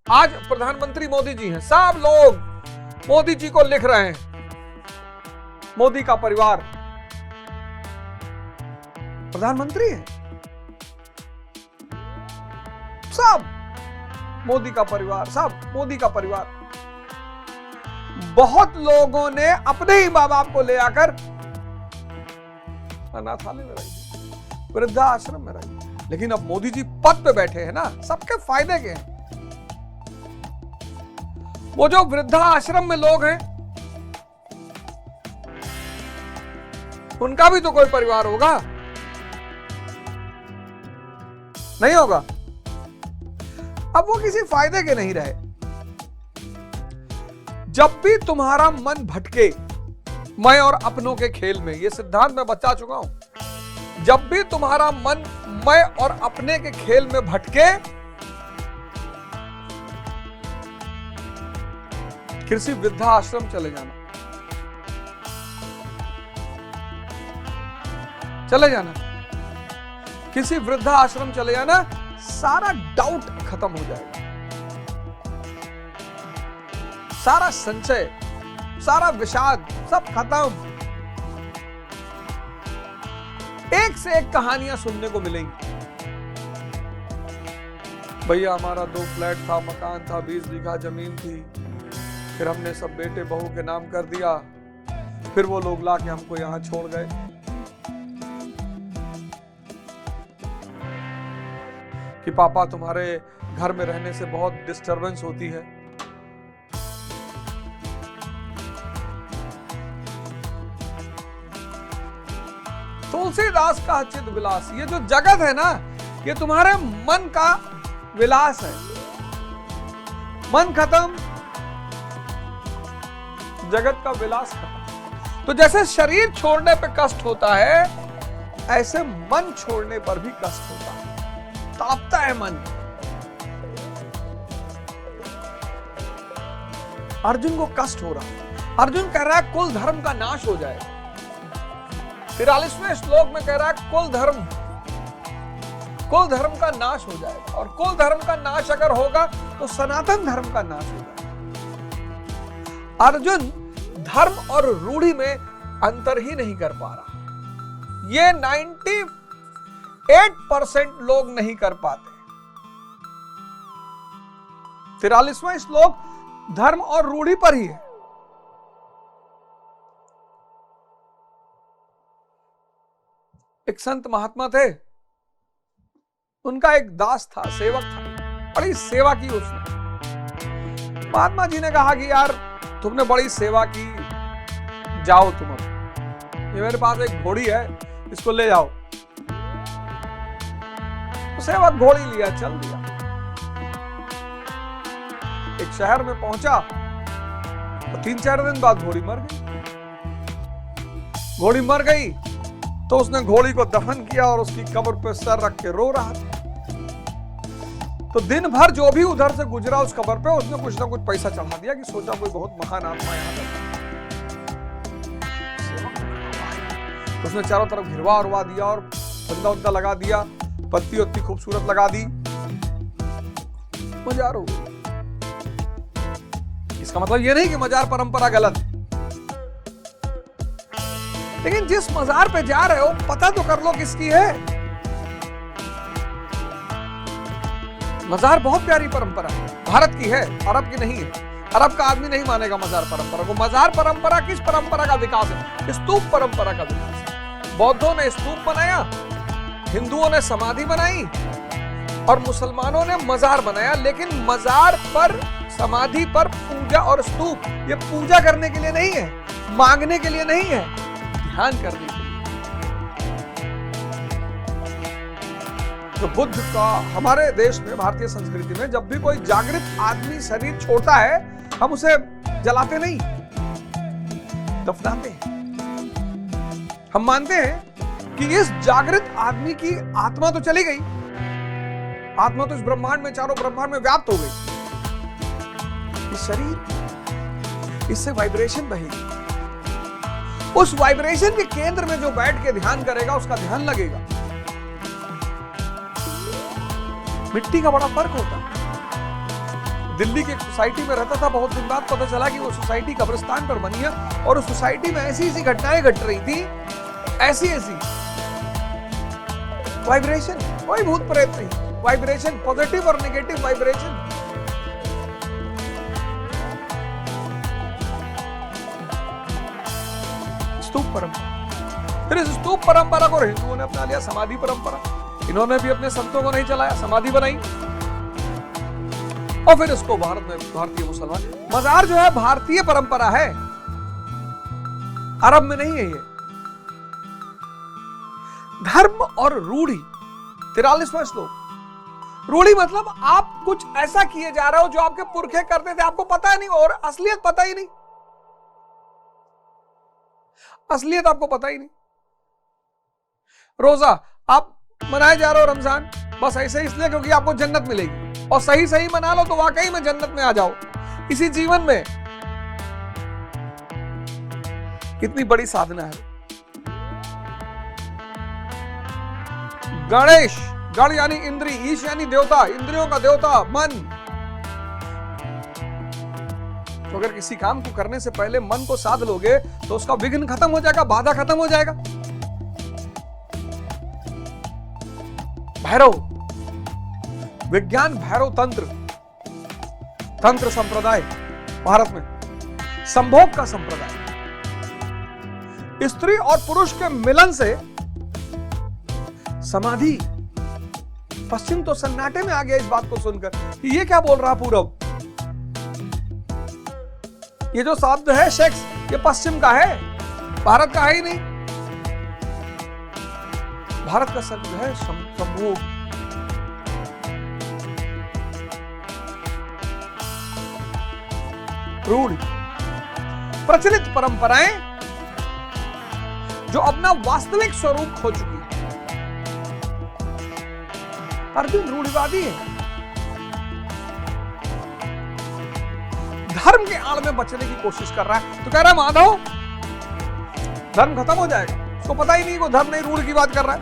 आज प्रधानमंत्री मोदी जी हैं, सब लोग मोदी जी को लिख रहे हैं। मोदी का परिवार प्रधानमंत्री है, सब मोदी का परिवार, सब मोदी का परिवार। बहुत लोगों ने अपने ही मां बाप को ले आकर अनाथालय में रही, वृद्धाश्रम में रही। लेकिन अब मोदी जी पद पे बैठे हैं ना, सबके फायदे के हैं। वो जो वृद्धाश्रम में लोग हैं, उनका भी तो कोई परिवार होगा, नहीं होगा? अब वो किसी फायदे के नहीं रहे। जब भी तुम्हारा मन भटके मैं और अपनों के खेल में, ये सिद्धांत मैं बता चुका हूं, जब भी तुम्हारा मन मैं और अपने के खेल में भटके, किसी वृद्धाश्रम चले जाना, चले जाना, किसी वृद्धाश्रम चले जाना, सारा डाउट खत्म हो जाएगा, सारा संशय, सारा विषाद सब खत्म। एक से एक कहानियां सुनने को मिलेंगी। भैया हमारा 2 फ्लैट था, मकान था, 20 बीघा जमीन थी, फिर हमने सब बेटे बहू के नाम कर दिया, फिर वो लोग लाके हमको यहां छोड़ गए। कि पापा तुम्हारे घर में रहने से बहुत डिस्टरबेंस होती है। तुलसीदास का चित विलास, ये जो जगत है ना, ये तुम्हारे मन का विलास है। मन खत्म, जगत का विलास खत्म। तो जैसे शरीर छोड़ने पे कष्ट होता है, ऐसे मन छोड़ने पर भी कष्ट होता है, तापता है मन। अर्जुन को कष्ट हो रहा, अर्जुन कह रहा है कुल धर्म का नाश हो जाए। 43वें श्लोक में कह रहा है कुल धर्म का नाश हो जाएगा, और कुल धर्म का नाश अगर होगा तो सनातन धर्म का नाश होगा। अर्जुन धर्म और रूढ़ी में अंतर ही नहीं कर पा रहा। ये 98% लोग नहीं कर पाते। 43वां श्लोक धर्म और रूढ़ी पर ही है। एक संत महात्मा थे, उनका एक दास था, सेवक था, बड़ी सेवा की उसने। महात्मा जी ने कहा कि यार तुमने बड़ी सेवा की, जाओ तुम अब, ये मेरे पास एक घोड़ी है, इसको ले जाओ। तो सेवक घोड़ी लिया, चल दिया। एक शहर में पहुंचा तो 3-4 दिन बाद घोड़ी मर गई। घोड़ी मर गई तो उसने घोड़ी को दफन किया और उसकी कब्र पे सर रख के रो रहा था। तो दिन भर जो भी उधर से गुजरा उस कब्र पे, उसने कुछ ना कुछ पैसा चढ़ा दिया, कि सोचा कोई बहुत महान आत्मा यहाँ पर। तो उसने चारों तरफ घिरवा उरवा दिया और फंदा उंदा लगा दिया, पत्ती उत्ती खूबसूरत लगा दी, मजार हो गई। इसका मतलब ये नहीं कि मजार परंपरा गलत है, लेकिन जिस मजार पे जा रहे हो पता तो कर लो किसकी है। मजार बहुत प्यारी परंपरा है, भारत की है, अरब की नहीं है। अरब का आदमी नहीं मानेगा मजार परंपरा को। मजार परंपरा किस परंपरा का विकास है? स्तूप परंपरा का विकास है। बौद्धों ने स्तूप बनाया, हिंदुओं ने समाधि बनाई, और मुसलमानों ने मजार बनाया। लेकिन मजार पर, समाधि पर पूजा और स्तूप, ये पूजा करने के लिए नहीं है, मांगने के लिए नहीं है, ध्यान करने के लिए। तो बुद्ध का हमारे देश में, भारतीय संस्कृति में, जब भी कोई जागृत आदमी शरीर छोड़ता है, हम उसे जलाते नहीं, दफनाते हैं। हम मानते हैं कि इस जागृत आदमी की आत्मा तो चली गई, आत्मा तो इस ब्रह्मांड में, चारों ब्रह्मांड में व्याप्त हो गई। इस शरीर, इससे वाइब्रेशन बहेगी, उस वाइब्रेशन के केंद्र में जो बैठ के ध्यान करेगा उसका ध्यान लगेगा। मिट्टी का बड़ा फर्क होता है। दिल्ली की एक सोसाइटी में रहता था, बहुत दिन बाद पता चला कि वो सोसाइटी कब्रिस्तान पर बनी है और उस सोसाइटी में ऐसी ऐसी घटनाएं घट रही थी, ऐसी ऐसी वाइब्रेशन, कोई भूत प्रेत नहीं, वाइब्रेशन, पॉजिटिव और नेगेटिव वाइब्रेशन। स्तूप परंपरा, फिर इस स्तूप परंपरा को हिंदुओं ने अपना लिया समाधि परंपरा। इन्होंने भी अपने संतों को नहीं चलाया, समाधि बनाई और फिर इसको भारत में भारतीय मुसलमान। मजार जो है भारतीय परंपरा है, अरब में नहीं है ये। धर्म और रूढ़ी, 43वां श्लोक। रूढ़ी मतलब आप कुछ ऐसा किए जा रहे हो जो आपके पुरखे करते थे, आपको पता नहीं और असलियत पता ही नहीं, असलियत आपको पता ही नहीं। रोजा आप मनाए जा रहे हो रमजान, बस ऐसे इसलिए क्योंकि आपको जन्नत मिलेगी, और सही सही मना लो तो वाकई में जन्नत में आ जाओ। इसी जीवन में कितनी बड़ी साधना है। गणेश, गण यानी इंद्री, ईश यानी देवता, इंद्रियों का देवता मन। तो अगर किसी काम को करने से पहले मन को साध लोगे तो उसका विघ्न खत्म हो जाएगा, बाधा खत्म हो जाएगा। भैरव, विज्ञान भैरव तंत्र, तंत्र संप्रदाय भारत में संभोग का संप्रदाय। स्त्री और पुरुष के मिलन से समाधि। पश्चिम तो सन्नाटे में आ गया इस बात को सुनकर, ये क्या बोल रहा पूरब। ये जो शब्द है सेक्स, ये पश्चिम का है, भारत का है ही नहीं। भारत का शब्द है संभोग। रूढ़, प्रचलित परंपराएं जो अपना वास्तविक स्वरूप खो चुकी है। अर्जुन रूढ़िवादी है, धर्म के आड़ में बचने की कोशिश कर रहा है। तो कह रहा है माधव धर्म खत्म हो जाएगा, उसको पता ही नहीं वो धर्म नहीं, रूढ़ की बात कर रहा है।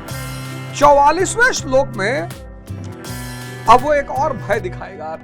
44वें श्लोक में अब वो एक और भय दिखाएगा।